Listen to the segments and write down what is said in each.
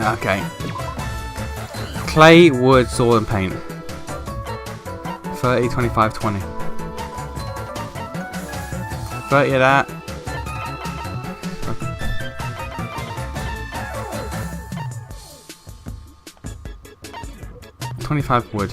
Okay. Clay, wood, sword, and paint. 30, 25, 20. 30 of that. 25 wood.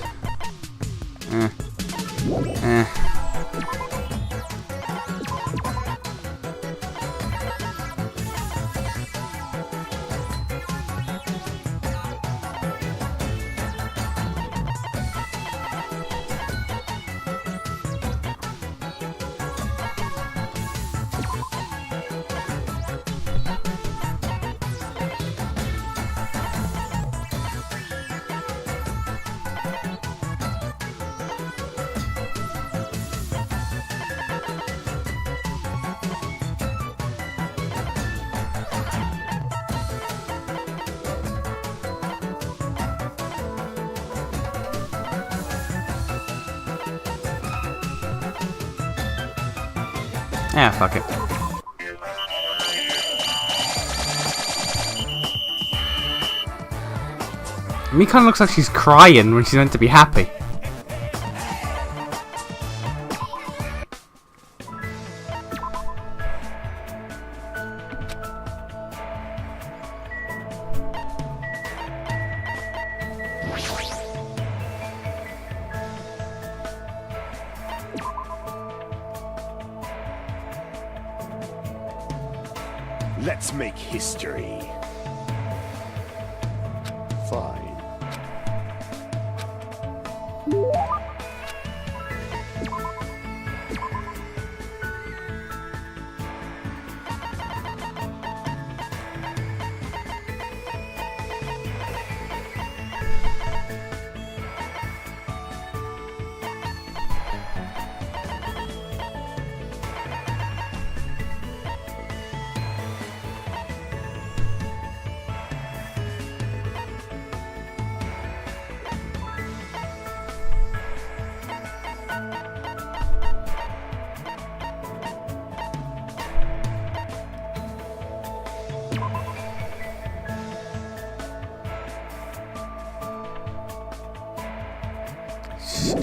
Yeah, fuck it. Me kinda looks like she's crying when she's meant to be happy. Let's make history. Fine.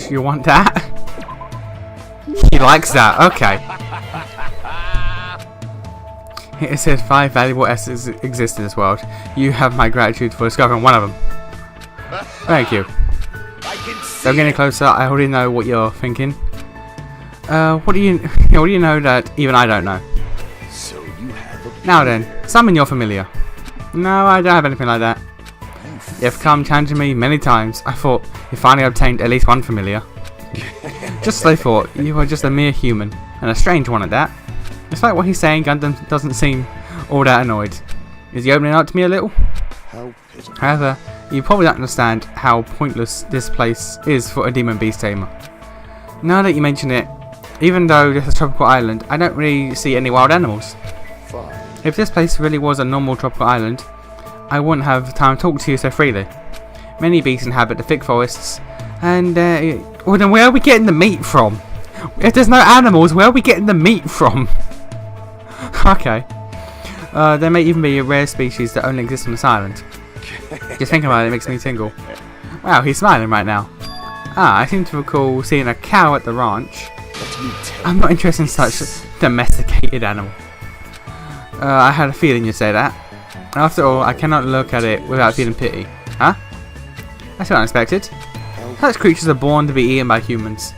You want that? He likes that, okay. It said 5 valuable essence exist in this world. You have my gratitude for discovering one of them. Thank you. Don't get any closer, I already know what you're thinking. What do you know that even I don't know? So you have a Now then, summon your familiar. No, I don't have anything like that. You've come challenging me many times. I thought you finally obtained at least one familiar. Just as I thought, you are just a mere human, and a strange one at that. Despite what he's saying, Gundam doesn't seem all that annoyed. Is he opening up to me a little? how pitiful. However, you probably don't understand how pointless this place is for a demon beast tamer. Now that you mention it, even though this is a tropical island, I don't really see any wild animals. Fine. If this place really was a normal tropical island, I wouldn't have time to talk to you so freely. Many beasts inhabit the thick forests, and well then where are we getting the meat from? If there's no animals, where are we getting the meat from? Okay. There may even be a rare species that only exists on this island. Just thinking about it makes me tingle. Wow, he's smiling right now. Ah, I seem to recall seeing a cow at the ranch. I'm not interested in such domesticated animal. I had a feeling you'd say that. After all, I cannot look at it without feeling pity. Huh? That's unexpected. Such creatures are born to be eaten by humans.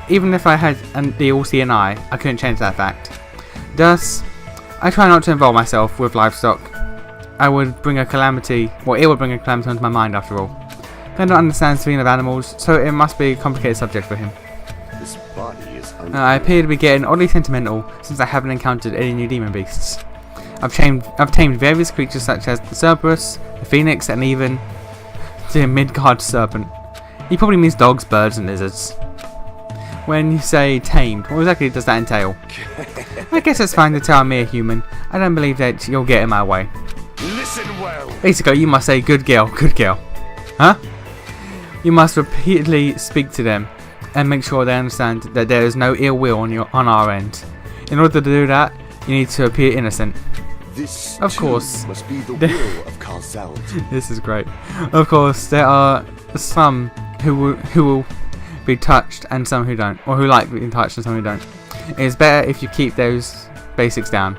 Even if I had the all-seeing eye, I couldn't change that fact. Thus, I try not to involve myself with livestock. It would bring a calamity onto my mind after all. Gundam understands the feeling of animals, so it must be a complicated subject for him. This body is I appear to be getting oddly sentimental since I haven't encountered any new demon beasts. I've tamed various creatures such as the Cerberus, the Phoenix, and even the Midgard serpent. He probably means dogs, birds, and lizards. When you say tamed, what exactly does that entail? I guess it's fine to tell me a human. I don't believe that you'll get in my way. Listen well. Basically, you must say, good girl, good girl. Huh? You must repeatedly speak to them and make sure they understand that there is no ill will on our end. In order to do that, you need to appear innocent. This Of too course. must be the will of causality. This is great. Of course, there are some who will be touched and some who don't, or who like being touched and some who don't. It's better if you keep those basics down.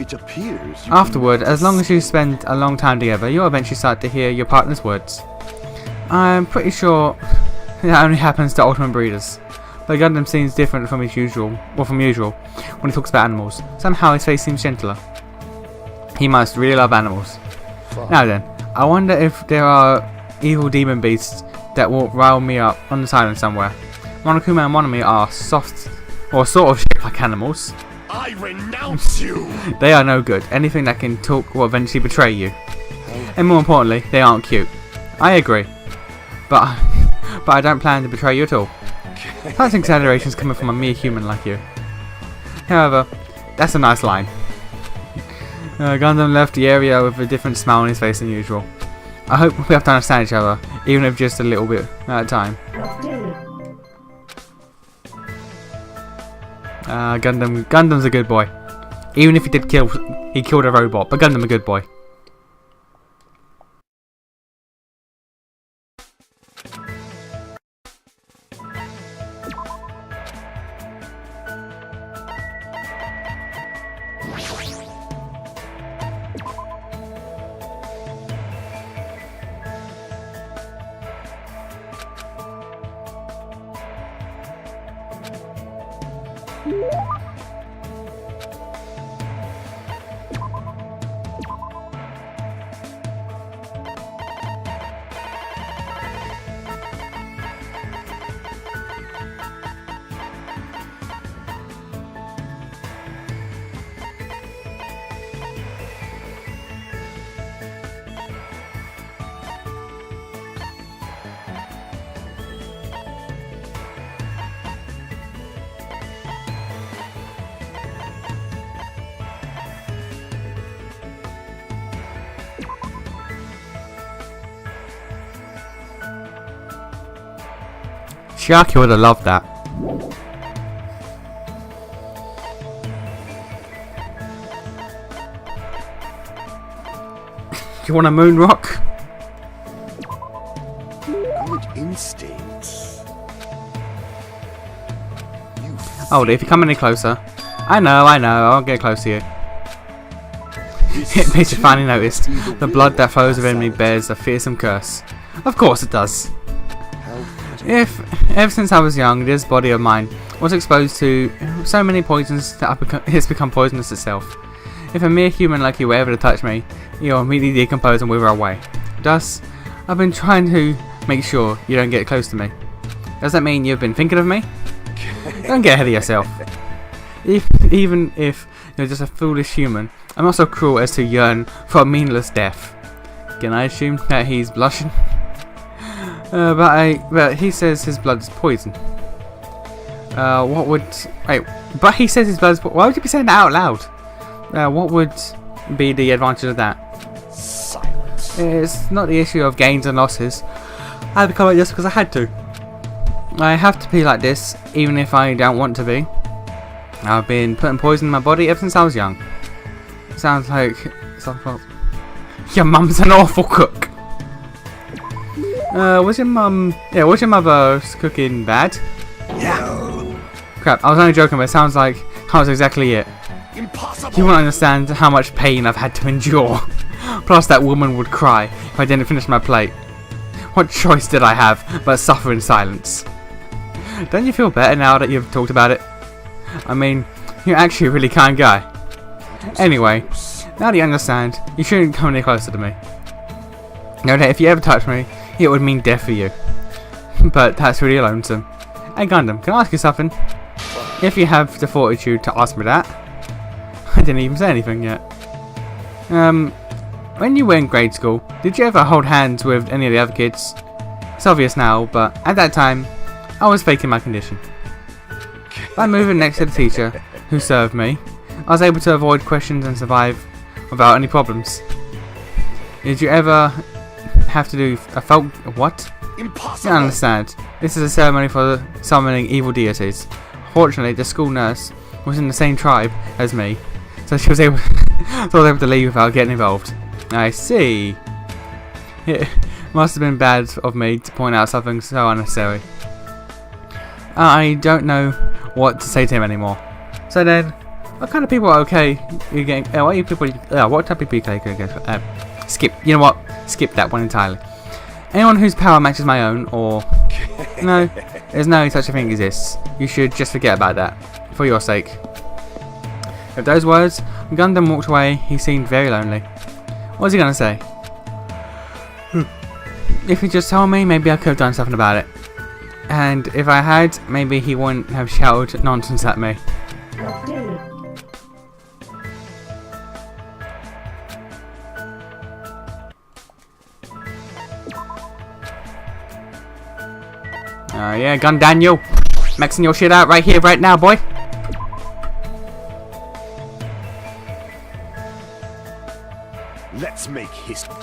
It appears you Afterward, as long as you spend a long time together, you'll eventually start to hear your partner's words. I'm pretty sure that only happens to ultimate breeders. But Gundam seems different from usual when he talks about animals. Somehow his face seems gentler. He must really love animals. Fine. Now then, I wonder if there are evil demon beasts that will rile me up on this island somewhere. Monokuma and Monomi are soft, or sort of shaped like animals. I renounce you! They are no good. Anything that can talk will eventually betray you. And more importantly, they aren't cute. I agree. But I don't plan to betray you at all. Such exaggerations coming from a mere human like you. However, that's a nice line. Gundam left the area with a different smile on his face than usual. I hope we have to understand each other, even if just a little bit at a time. Gundam's a good boy. Even if he killed a robot, but Gundam a good boy. Shiaki would have loved that. You want a moon rock? Good instincts. Oh, if you come any closer. I know, I'll get close to you. It makes you finally noticed. The blood that flows within me bears a fearsome curse. Of course it does. Ever since I was young, this body of mine was exposed to so many poisons that it's become poisonous itself. If a mere human like you were ever to touch me, you'll immediately decompose and wither away. Thus, I've been trying to make sure you don't get close to me. Does that mean you've been thinking of me? Don't get ahead of yourself. Even if you're just a foolish human, I'm not so cruel as to yearn for a meaningless death. Can I assume that he's blushing? But he says his blood is poison. But he says his blood is poison. Why would you be saying that out loud? What would be the advantage of that? Silence. It's not the issue of gains and losses. I become like this because I had to. I have to be like this, even if I don't want to be. I've been putting poison in my body ever since I was young. Sounds like your mum's an awful cook. Was your mother's cooking bad? No. Crap, I was only joking, but it sounds like that was exactly it. Impossible. You won't understand how much pain I've had to endure. Plus that woman would cry if I didn't finish my plate. What choice did I have but suffer in silence? Don't you feel better now that you've talked about it? I mean, you're actually a really kind guy. Anyway, now that you understand, you shouldn't come any closer to me. Know that if you ever touch me, it would mean death for you. But that's really lonesome. Hey Gundam, can I ask you something? If you have the fortitude to ask me that. I didn't even say anything yet. When you were in grade school, did you ever hold hands with any of the other kids? It's obvious now, but at that time, I was faking my condition. By moving next to the teacher, who served me, I was able to avoid questions and survive without any problems. Did you ever have to do a folk... What? Impossible. I understand. This is a ceremony for summoning evil deities. Fortunately, the school nurse was in the same tribe as me, so she was able So I was able to leave without getting involved. I see. It must have been bad of me to point out something so unnecessary. I don't know what to say to him anymore. So then, what kind of people are okay? You getting? What type of people are okay? Skip. You know what? Skip that one entirely. Anyone whose power matches my own, or no, there's no such a thing exists. You should just forget about that, for your sake. With those words, Gundam walked away. He seemed very lonely. What was he gonna say? If he just told me, maybe I could have done something about it. And if I had, maybe he wouldn't have shouted nonsense at me. Yeah, Gun Daniel. Maxing your shit out right here, right now, boy. Let's make history.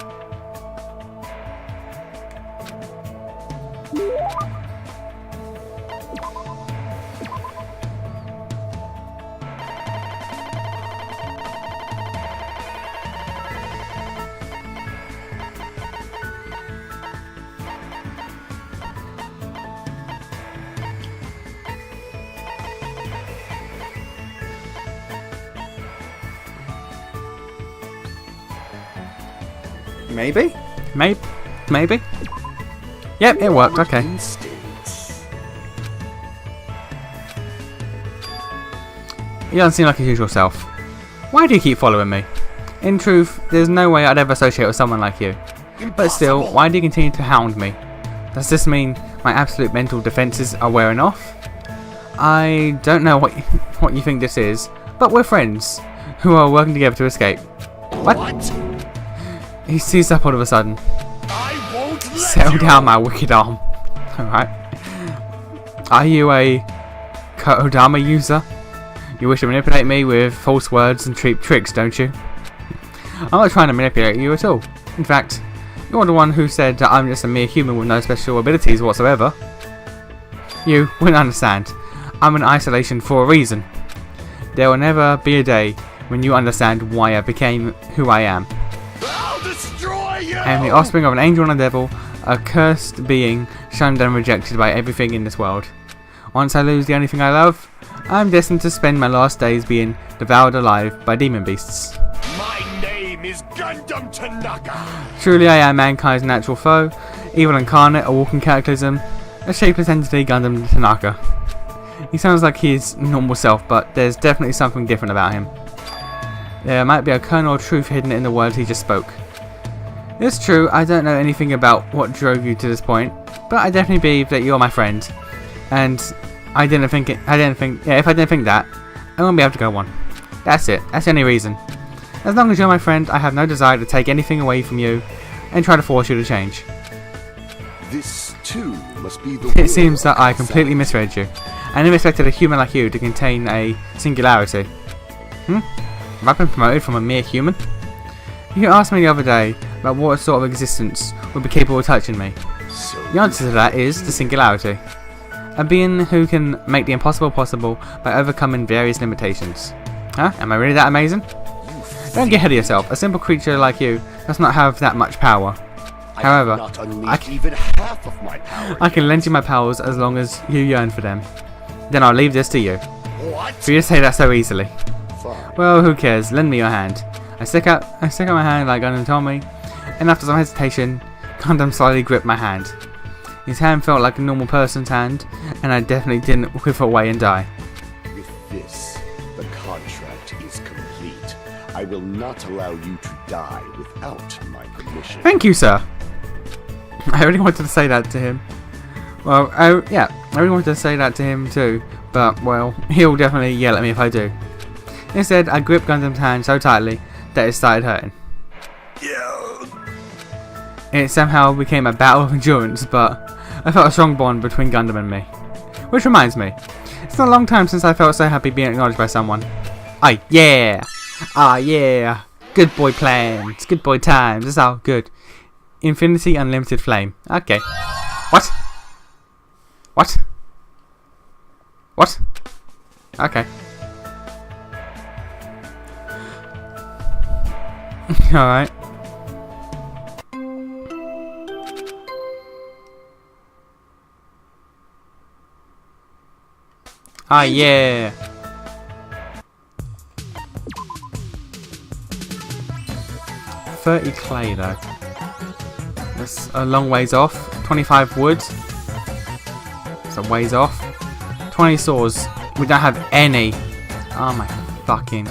Maybe? Maybe? Yep, it worked, okay. You don't seem like his usual self. Why do you keep following me? In truth, there's no way I'd ever associate with someone like you. But still, why do you continue to hound me? Does this mean my absolute mental defences are wearing off? I don't know what you think this is, but we're friends who are working together to escape. What? He seized up all of a sudden. I won't let Settle down, my wicked arm. Alright. Are you a Kodama user? You wish to manipulate me with false words and cheap tricks, don't you? I'm not trying to manipulate you at all. In fact, you're the one who said that I'm just a mere human with no special abilities whatsoever. You wouldn't understand. I'm in isolation for a reason. There will never be a day when you understand why I became who I am. I'll destroy you! I am the offspring of an angel and a devil, a cursed being, shunned and rejected by everything in this world. Once I lose the only thing I love, I am destined to spend my last days being devoured alive by demon beasts. My name is Gundam Tanaka. Truly I am mankind's natural foe, evil incarnate, a walking cataclysm, a shapeless entity, Gundam Tanaka. He sounds like his normal self, but there's definitely something different about him. There might be a kernel of truth hidden in the words he just spoke. It's true, I don't know anything about what drove you to this point, but I definitely believe that you're my friend. And if I didn't think that, I won't be able to go on. That's it, that's the only reason. As long as you're my friend, I have no desire to take anything away from you and try to force you to change. This too must be the It seems that I completely misread you. I never expected a human like you to contain a singularity. Have I been promoted from a mere human? You asked me the other day about what sort of existence would be capable of touching me. The answer to that is the singularity. A being who can make the impossible possible by overcoming various limitations. Huh? Am I really that amazing? Don't get ahead of yourself. A simple creature like you does not have that much power. However, I can lend you my powers as long as you yearn for them. Then I'll leave this to you. What? For you to say that so easily. Fine. Well, who cares? Lend me your hand. I stick out my hand like Gundam told me, and after some hesitation, Gundam slightly gripped my hand. His hand felt like a normal person's hand, and I definitely didn't wither away and die. With this, the contract is complete. I will not allow you to die without my permission. Thank you, sir. I really wanted to say that to him. Well, I really wanted to say that to him too, but, well, he'll definitely yell at me if I do. Instead, I gripped Gundam's hand so tightly that it started hurting. It somehow became a battle of endurance, but I felt a strong bond between Gundam and me. Which reminds me, it's not a long time since I felt so happy being acknowledged by someone. Ah yeah! Good boy plans, good boy times, it's all good. Infinity Unlimited Flame. Okay. What? Okay. Alright. Ah, yeah. $30 clay though. That's a long ways off. 25 wood. That's a ways off. 20 saws. We don't have any. Oh my fucking.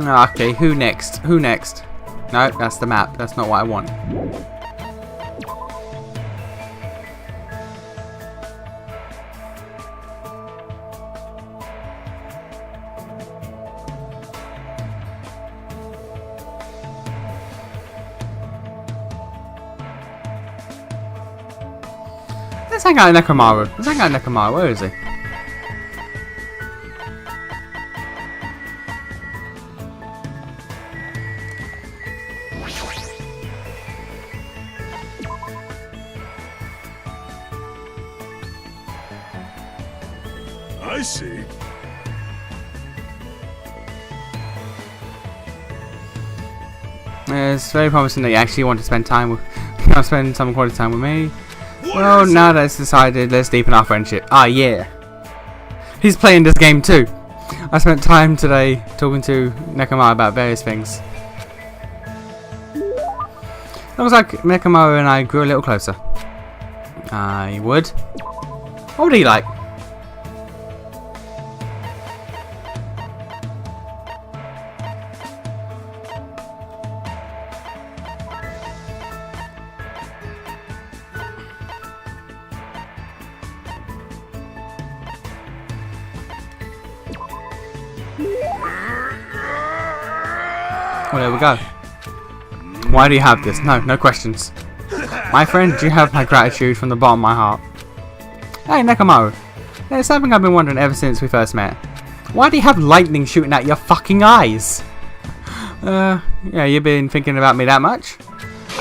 Okay, who next? Who next? No, that's the map. That's not what I want. Let's hang out in Nekomaru. Let's hang out in Nekomaru. Where is he? I see. It's very promising that you actually want to spend time with, spend some quality time with me. Well, now that it's decided, let's deepen our friendship. Ah, yeah. He's playing this game too. I spent time today talking to Nekomaru about various things. Looks like Nekomaru and I grew a little closer. I would. What would he like? Well, there we go. Why do you have this? No, no questions. My friend, you have my gratitude from the bottom of my heart. Hey, Nekomaru. There's something I've been wondering ever since we first met. Why do you have lightning shooting out your fucking eyes? Yeah, you've been thinking about me that much?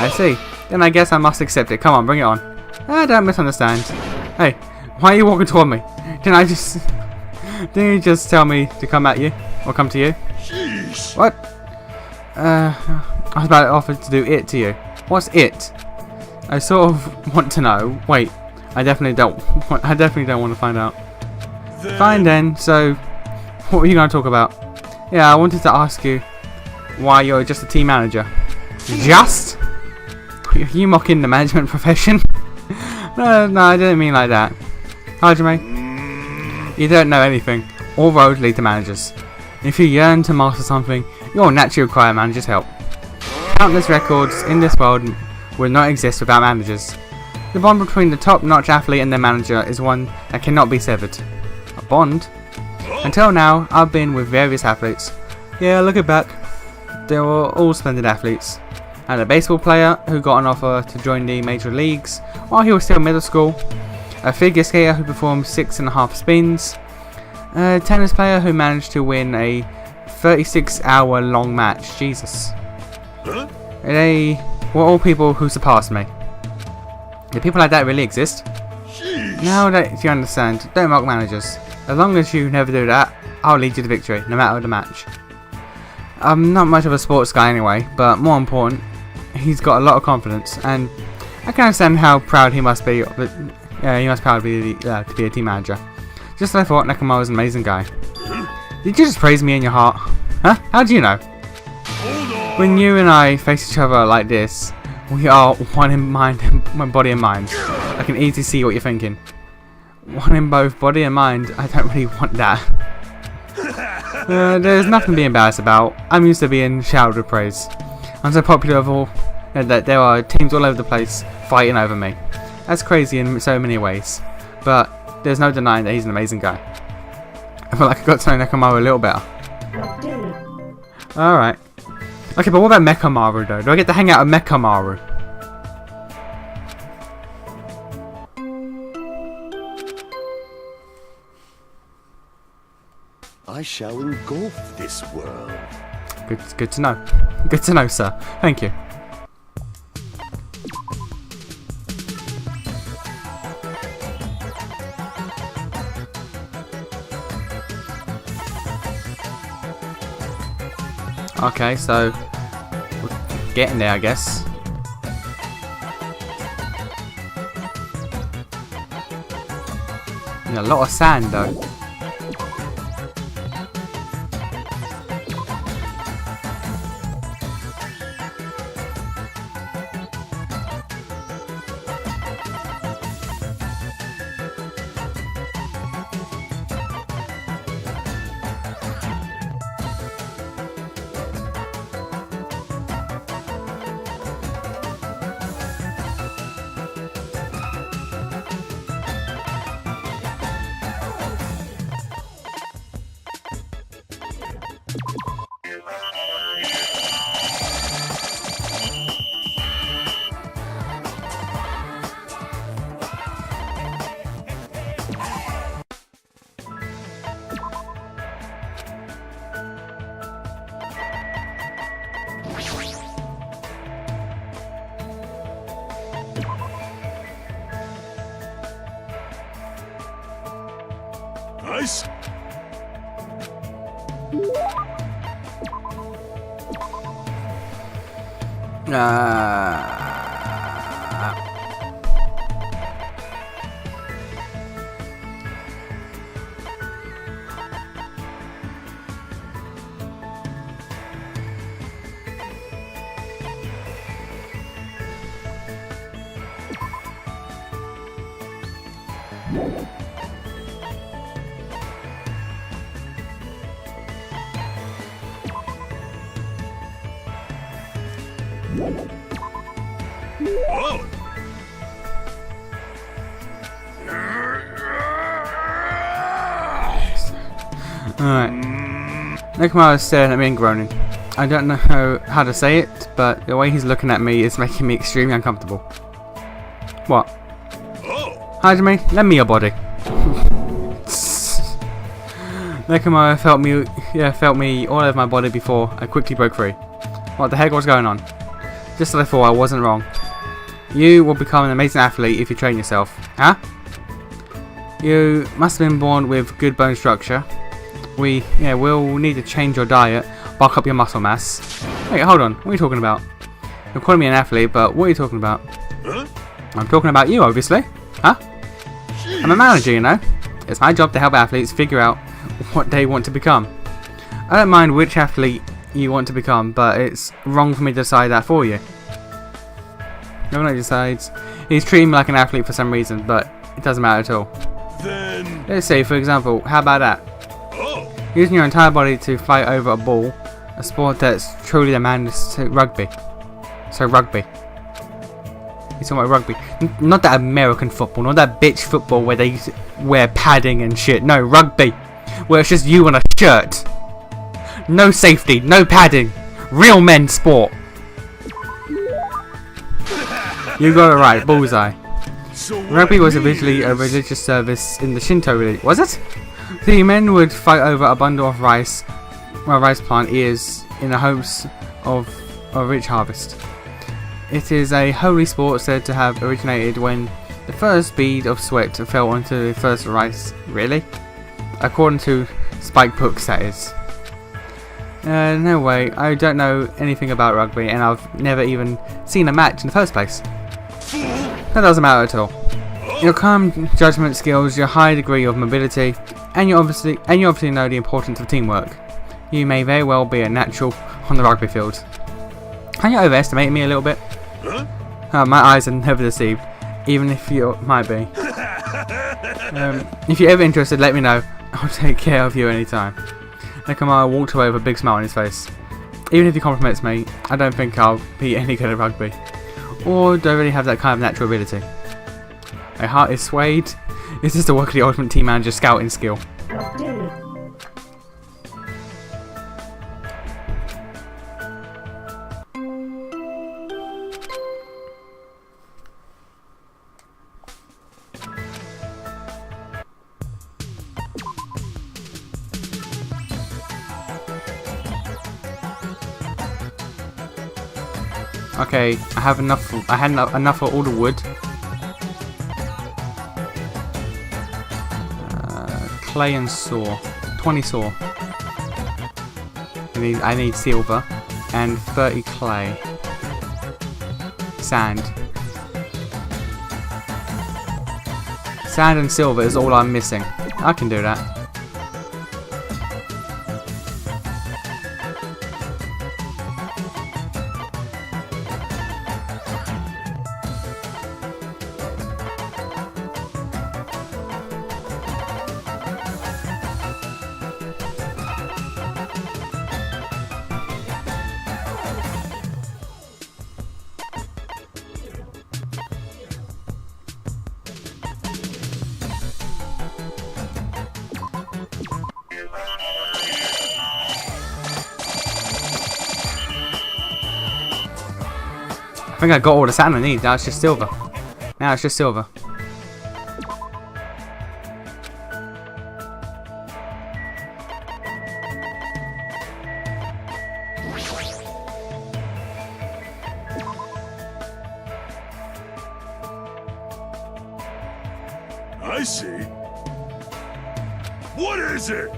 I see. Then I guess I must accept it. Come on, bring it on. Don't misunderstand. Hey, why are you walking toward me? Didn't you just tell me to come at you? Or come to you? Jeez. What? I was about to offer to do it to you. What's it? I sort of want to know. Wait, I definitely don't want to find out. Fine then. So, what were you going to talk about? Yeah, I wanted to ask you why you're just a team manager. Just? You mocking the management profession? No, I didn't mean like that. Hajime, you don't know anything. All roads lead to managers. If you yearn to master something, you'll naturally require a manager's help. Countless records in this world would not exist without managers. The bond between the top-notch athlete and their manager is one that cannot be severed. A bond? Until now, I've been with various athletes. Yeah, looking back, they were all splendid athletes. I had a baseball player who got an offer to join the major leagues while he was still in middle school. A figure skater who performed 6.5 spins. A tennis player who managed to win a 36-hour long match. Jesus. They were all people who surpassed me. Do people like that really exist? Now that you understand, don't mock managers. As long as you never do that, I'll lead you to victory, no matter the match. I'm not much of a sports guy anyway, but more important, he's got a lot of confidence, and I can understand how proud he must be. But he must be proud to be a team manager. Just as I thought, Nekomaru was an amazing guy. Did you just praise me in your heart? Huh? How do you know? Hold on. When you and I face each other like this, we are one in mind, one body and mind. I can easily see what you're thinking. One in both body and mind. I don't really want that. There's nothing to be embarrassed about. I'm used to being showered with praise. I'm so popular of all that there are teams all over the place fighting over me. That's crazy in so many ways, but there's no denying that he's an amazing guy. I feel like I got to know Nekomaru a little better. Alright. Okay, but what about Mechamaru though? Do I get to hang out with Mechamaru? I shall engulf this world. Good to know. Good to know, sir. Thank you. Okay, so we're getting there, I guess. A lot of sand, though. Nice. Oh! Alright. Nekomaru is staring at me and groaning. I don't know how to say it, but the way he's looking at me is making me extremely uncomfortable. What? Oh! Hajime, lend me your body. Nekomaru felt me all over my body before I quickly broke free. What the heck was going on? Just as I thought, I wasn't wrong. You will become an amazing athlete if you train yourself. Huh? You must have been born with good bone structure. We'll need to change your diet, bulk up your muscle mass. Wait, hold on. What are you talking about? You're calling me an athlete, but what are you talking about? Huh? I'm talking about you, obviously. Huh? I'm a manager, you know. It's my job to help athletes figure out what they want to become. I don't mind which athlete you want to become, but it's wrong for me to decide that for you. Nobody decides. He's treating me like an athlete for some reason, but it doesn't matter at all. Then... Let's say, for example, how about that? Oh! Using your entire body to fight over a ball, a sport that's truly demands rugby. So rugby. He's talking about rugby. Not that American football, not that bitch football where they wear padding and shit. No, rugby. Where it's just you on a shirt. No safety, no padding. Real men sport. You got it right, bullseye. So Rugby was originally a religious service in the Shinto religion. Was it? The men would fight over a bundle of rice plant ears in the hopes of a rich harvest. It is a holy sport said to have originated when the first bead of sweat fell onto the first rice. Really? According to Spike books, that is. No way. I don't know anything about rugby, and I've never even seen a match in the first place. That doesn't matter at all. Your calm judgment skills, your high degree of mobility, and you obviously know the importance of teamwork. You may very well be a natural on the rugby field. Can you overestimate me a little bit? Huh? My eyes are never deceived, even if you might be. If you're ever interested, let me know. I'll take care of you anytime. Nekomaru walked away with a big smile on his face. Even if he compliments me, I don't think I'll be any good at rugby. Or do I really have that kind of natural ability? My heart is swayed. Is this the work of the Ultimate Team Manager scouting skill? Okay, I have enough. I had enough of all the wood. Clay and saw. 20 saw. I need silver and 30 clay. Sand. Sand and silver is all I'm missing. I can do that. I think I got all the sand I need. Now it's just silver. Now it's just silver. I see. What is it?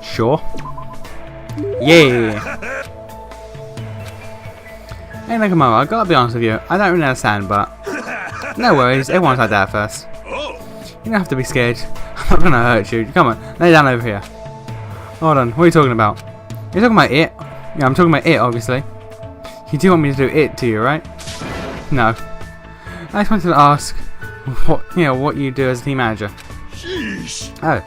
Sure. Yeah. Hey Nekomaru, I gotta be honest with you, I don't really understand, but no worries, everyone's like that at first. Oh, You don't have to be scared. I'm not gonna hurt you. Come on, lay down over here. Hold on, what are you talking about? You're talking about it? Yeah, I'm talking about it, obviously. You do want me to do it to you, right? No. I just wanted to ask what you do as a team manager. sheesh. Oh,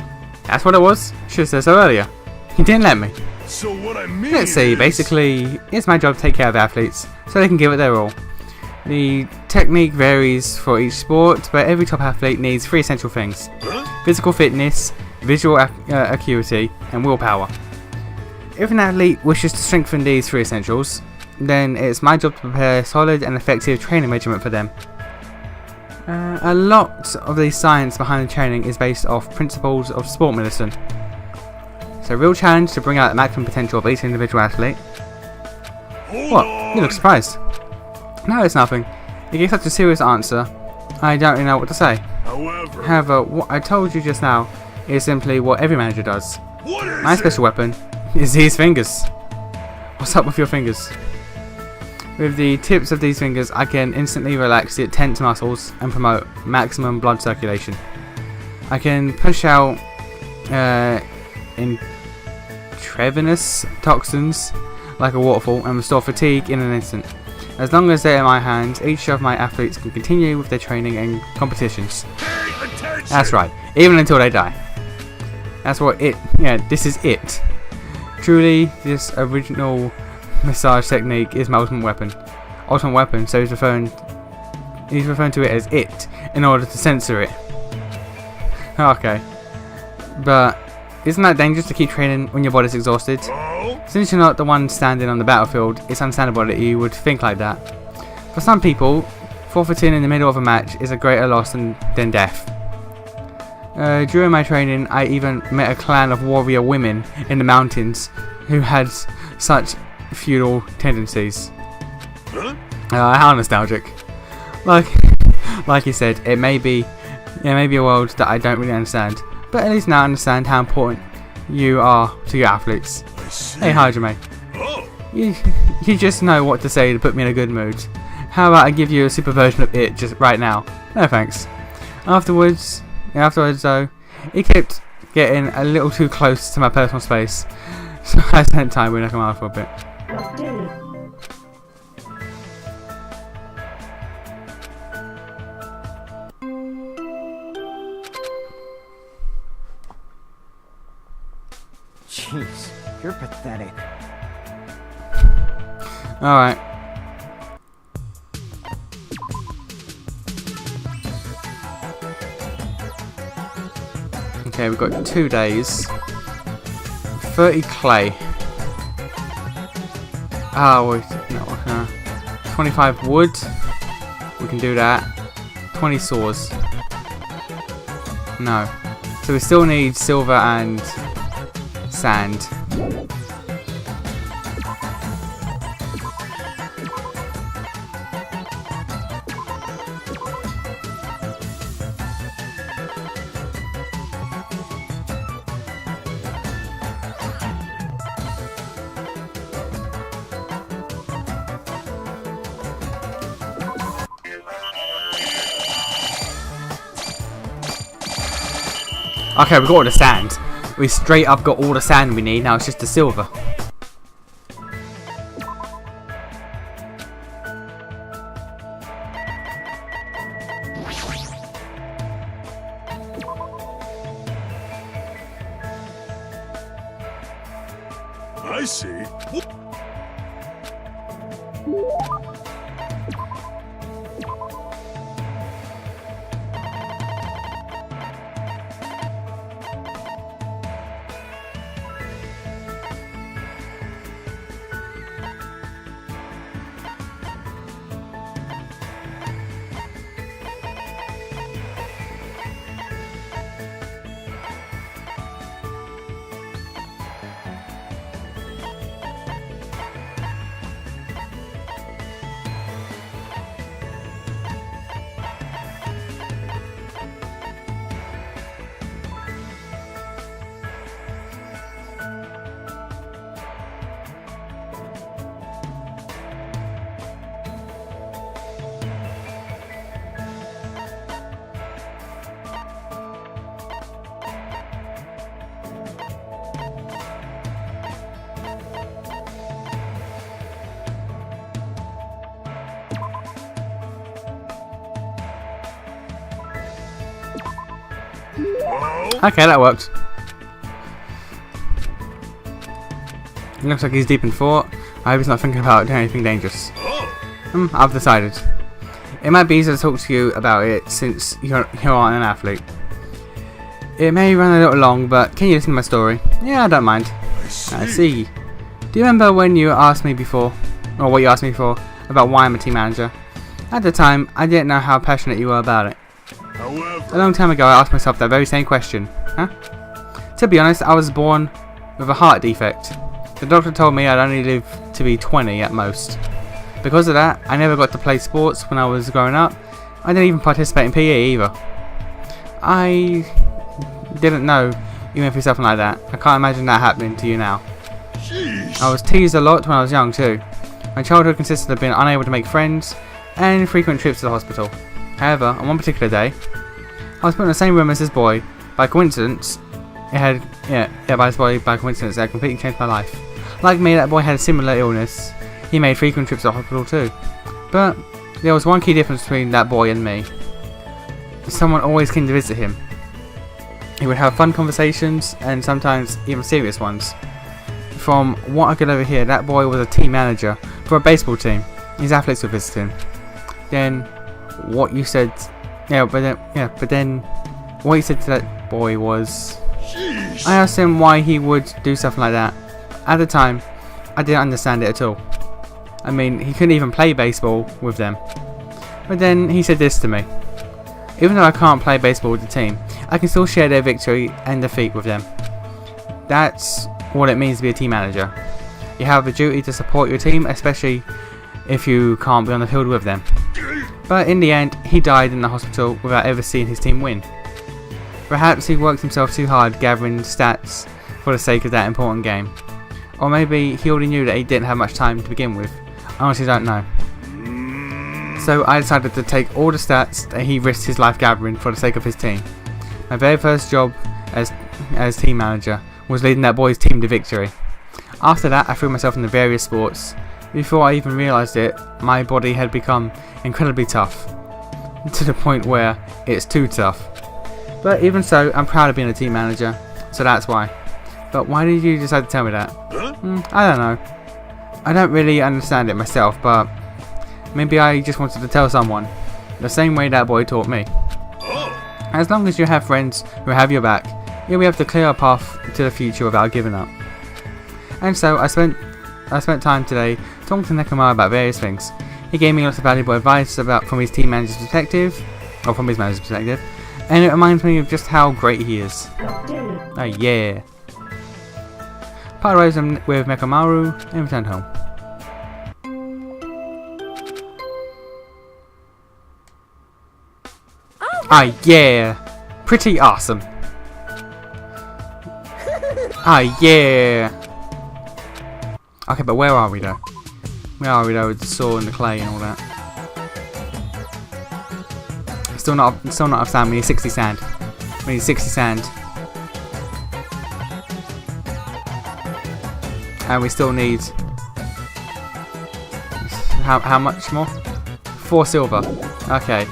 that's what it was? Should have said so earlier. You didn't let me. So what I mean Let's see, is... basically, it's my job to take care of athletes, so they can give it their all. The technique varies for each sport, but every top athlete needs 3 essential things. Huh? Physical fitness, visual acuity, and willpower. If an athlete wishes to strengthen these 3 essentials, then it's my job to prepare a solid and effective training regimen for them. A lot of the science behind the training is based off principles of sport medicine. It's a real challenge to bring out the maximum potential of each individual athlete. Hold What? on. You look surprised. No, it's nothing. You gave such a serious answer, I don't really know what to say. However, what I told you just now is simply what every manager does. What is My it? special weapon is these fingers. What's up with your fingers? With the tips of these fingers, I can instantly relax the tense muscles and promote maximum blood circulation. I can push out intravenous toxins like a waterfall and restore fatigue in an instant. As long as they're in my hands, each of my athletes can continue with their training and competitions. Pay attention. That's right, even until they die. That's what this is it. Truly, this original massage technique is my ultimate weapon. Ultimate weapon, so he's referring to it as it in order to censor it. Okay. But isn't that dangerous to keep training when your body's exhausted? Oh? Since you're not the one standing on the battlefield, it's understandable that you would think like that. For some people, Forfeiting in the middle of a match is a greater loss than death. During my training, I even met a clan of warrior women in the mountains who had such feudal tendencies. Huh? How nostalgic. Like you said, it may be a world that I don't really understand, but at least now I understand how important you are to your athletes. I see. Hey Hajime, Oh, you just know what to say to put me in a good mood. How about I give you a super version of it just right now? No thanks. Afterwards though, it kept getting a little too close to my personal space, so I spent time with Nakamura for a bit. Jeez, you're pathetic. Alright. Okay, we've got 2 days. 30 clay. Oh, wait, no, 25 wood. We can do that. 20 saws. No. So we still need silver and sand. Okay, we got all the sand. We straight up got all the sand we need. Now it's just the silver. I see. Okay, that worked. It looks like he's deep in thought. I hope he's not thinking about doing anything dangerous. Oh, I've decided. It might be easier to talk to you about it since you aren't an athlete. It may run a little long, but can you listen to my story? Yeah, I don't mind. I see. Do you remember when you asked me before, or what you asked me before, about why I'm a team manager? At the time, I didn't know how passionate you were about it. However, A long time ago, I asked myself that very same question. Huh? To be honest, I was born with a heart defect. The doctor told me I'd only live to be 20 at most. Because of that, I never got to play sports when I was growing up. I didn't even participate in PE either. I didn't know you went through something like that. I can't imagine that happening to you now. sheesh. I was teased a lot when I was young too. My childhood consisted of being unable to make friends and frequent trips to the hospital. However, on one particular day, I was put in the same room as this boy. By coincidence, by coincidence, it had completely changed my life. Like me, that boy had a similar illness. He made frequent trips to the hospital too. But there was one key difference between that boy and me. Someone always came to visit him. He would have fun conversations and sometimes even serious ones. From what I could overhear, that boy was a team manager for a baseball team. His athletes would visit him. Then, what you said, but then, what you said to that boy was, Sheesh. I asked him why he would do something like that. At the time, I didn't understand it at all. I mean, he couldn't even play baseball with them. But then he said this to me. Even though I can't play baseball with the team, I can still share their victory and defeat with them. That's what it means to be a team manager. You have a duty to support your team, especially if you can't be on the field with them. But in the end, he died in the hospital without ever seeing his team win. Perhaps he worked himself too hard gathering stats for the sake of that important game. Or maybe he already knew that he didn't have much time to begin with. I honestly don't know. So I decided to take all the stats that he risked his life gathering for the sake of his team. My very first job as team manager was leading that boy's team to victory. After that, I threw myself into various sports. Before I even realised it, my body had become incredibly tough, to the point where it's too tough. But even so, I'm proud of being a team manager, so that's why. But why did you decide to tell me that? I don't know. I don't really understand it myself, but maybe I just wanted to tell someone, the same way that boy taught me. As long as you have friends who have your back, you'll be able to clear a path to the future without giving up. And so I spent time today talking to Nekomaru about various things. He gave me lots of valuable advice from his manager's perspective, and it reminds me of just how great he is. Oh yeah. Part ways with Nekomaru and returned home. Ah yeah, pretty awesome. Ah yeah. Okay, but where are we though? Where are we though with the saw and the clay and all that? Still not enough sand. We need 60 sand. We need 60 sand. And we still need how much more? 4 silver. Okay.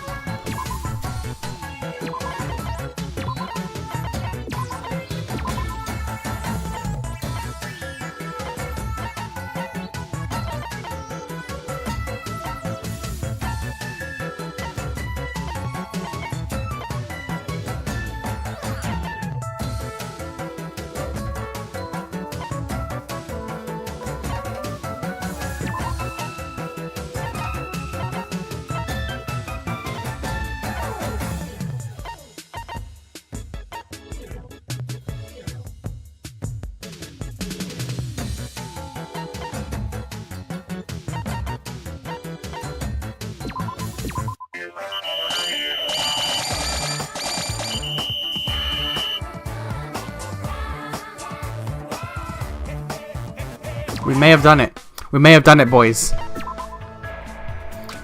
We may have done it. We may have done it, boys.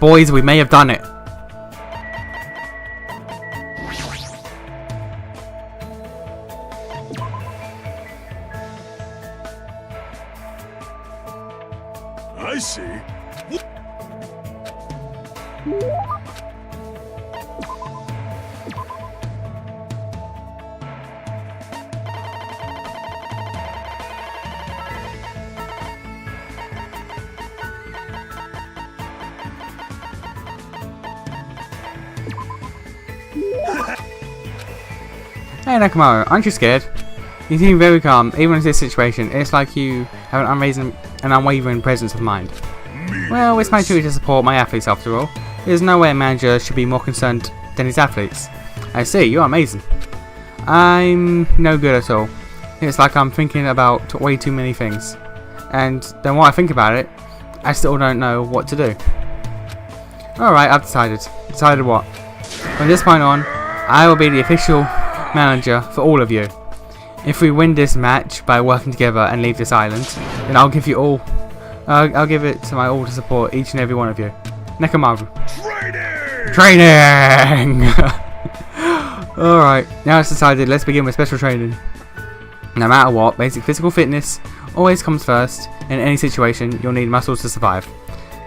Boys, we may have done it. I see. Hey Nekomaru, aren't you scared? You seem very calm, even in this situation. It's like you have an unwavering presence of mind. Well, it's my duty to support my athletes after all. There's no way a manager should be more concerned than his athletes. I see, you're amazing. I'm no good at all. It's like I'm thinking about way too many things. And then while I think about it, I still don't know what to do. Alright, I've decided. Decided what? From this point on, I will be the official manager for all of you. If we win this match by working together and leave this island, then I'll give you all. I'll give it to my all to support each and every one of you. Nekomaru. Training! Alright, now it's decided, let's begin with special training. No matter what, basic physical fitness always comes first. In any situation, you'll need muscles to survive.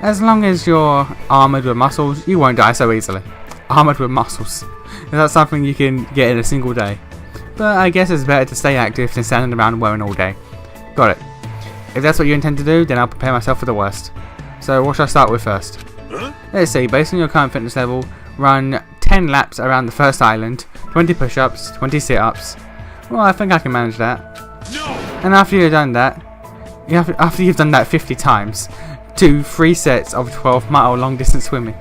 As long as you're armoured with muscles, you won't die so easily. Armoured with muscles. That's something you can get in a single day. But I guess it's better to stay active than standing around wearing all day. Got it. If that's what you intend to do, then I'll prepare myself for the worst. So what should I start with first? Let's see, based on your current fitness level, run 10 laps around the first island, 20 push-ups, 20 sit-ups. Well, I think I can manage that. And after you've done that, after you've done that 50 times, do 3 sets of 12-mile long-distance swimming.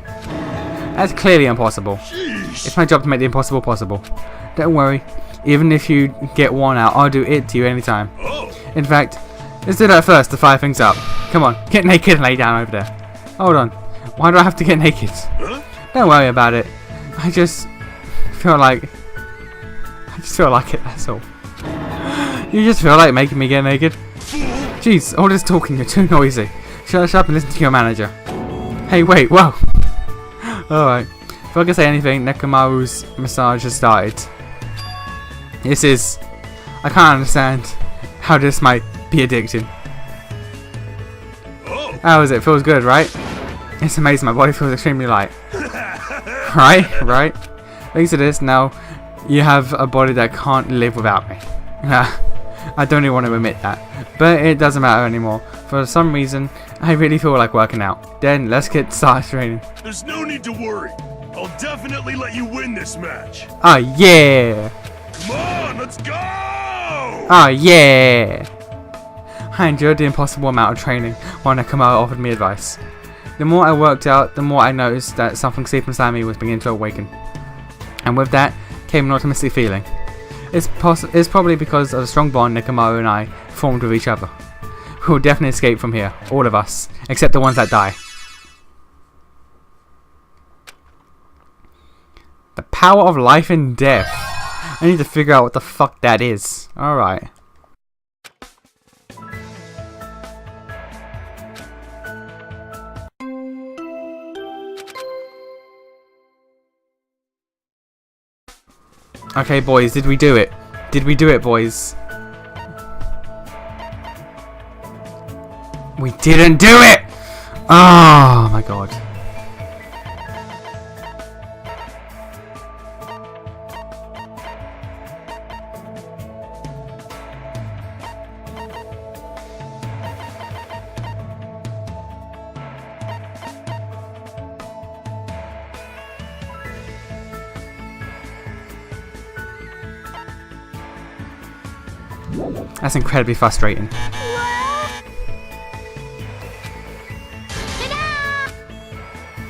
That's clearly impossible. It's my job to make the impossible possible. Don't worry. Even if you get worn out, I'll do it to you anytime. In fact, let's do that first to fire things up. Come on, get naked and lay down over there. Hold on. Why do I have to get naked? Don't worry about it. I just feel like it, that's all. You just feel like making me get naked? Jeez, all this talking, you're too noisy. Shut up and listen to your manager. Hey, wait, whoa. Alright. If I can say anything, Nekomaru's massage has started. I can't understand how this might be addicting. How is it? Feels good, right? It's amazing, my body feels extremely light. Right? Thanks to this, now you have a body that can't live without me. I don't even want to admit that, but it doesn't matter anymore. For some reason, I really feel like working out. Then let's get started training. There's no need to worry. I'll definitely let you win this match. Oh yeah! Come on, let's go! Oh yeah! I enjoyed the impossible amount of training while Nekomaru offered me advice. The more I worked out, the more I noticed that something deep inside me was beginning to awaken. And with that came an optimistic feeling. It's probably because of the strong bond Nekomaru and I formed with each other. We will definitely escape from here, all of us, except the ones that die. The power of life and death. I need to figure out what the fuck that is. Alright. Okay, boys, did we do it? Did we do it, boys? We didn't do it! Oh my god. That's incredibly frustrating.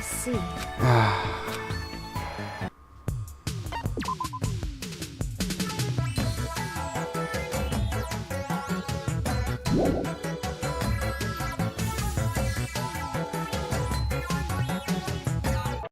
See.